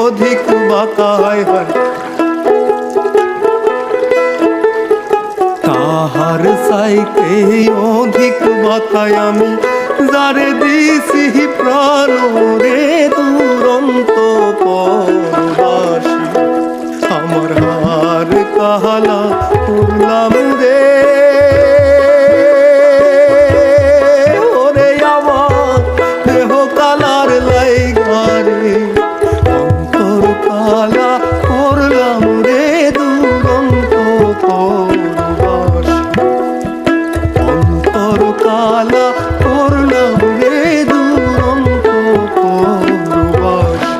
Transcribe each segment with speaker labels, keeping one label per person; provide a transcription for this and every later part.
Speaker 1: অধিক বাঁকা হয় তাহার চাইতে অধিক বাঁকায় আমি যারে দিছি প্রাণ রে দুরন্ত পরবাসী আমার হার কাহালা করলাম রে ওরে আমার দেহ কালার লাইগারে অন্তর কালা করলাম রে দুরন্ত পরবাসী অন্তর কালা করলাম রে দুরন্ত পরবাসী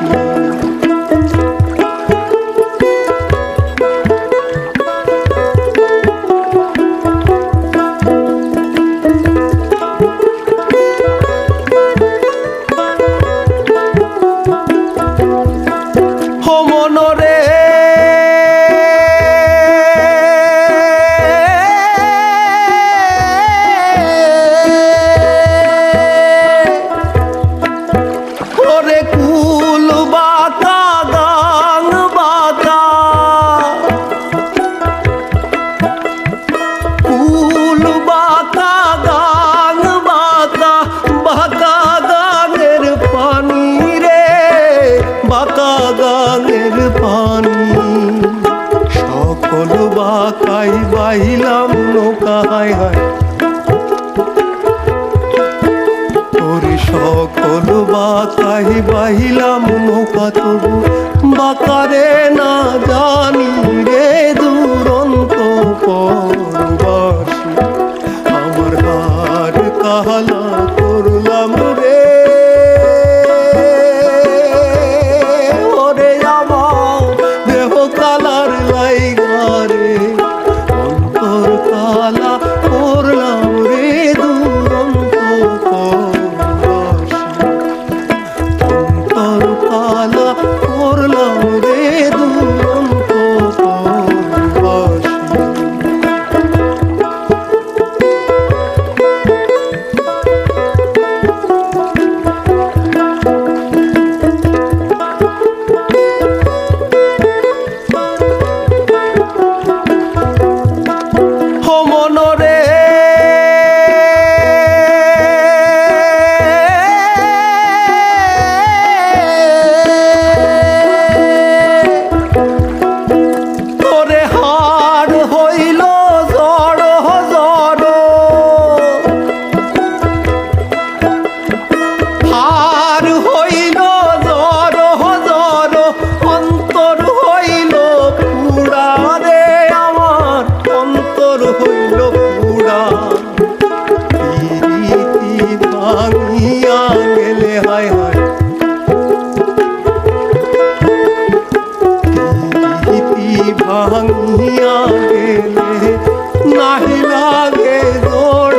Speaker 1: মনরে ওরে কুল বাঁকা গাং বাঁকা কুল বাঁকা গাং বাঁকা বাঁকা গাঙের পানি রে বাঁকা গাঙের পানি সকল বাঁকাই বাইলাম নৌকায় হায় ওরে সকল বাঁকাই বাইলাম নৌকা তবু বাঁকারে না জানি রে দুরন্ত পরবাসী আমার হার কাহালা করলাম রে ওরে আমার দেহ কালার লাইগারে অন্তর কালা করলাম রে দুরন্ত পরবাসী অন্তর কালা করলাম রে দুরন্ত পরবাসী মনরে তোরে হার হইল জড় জড় হার হইল জড় জড় অন্তর হইল পুরা রে আমার অন্তর হইল পুরা প্রীতি ভাঙিয়া গেলে হায় হায় প্রীতি ভাঙিয়া গেলে নাহি লাগে জোড়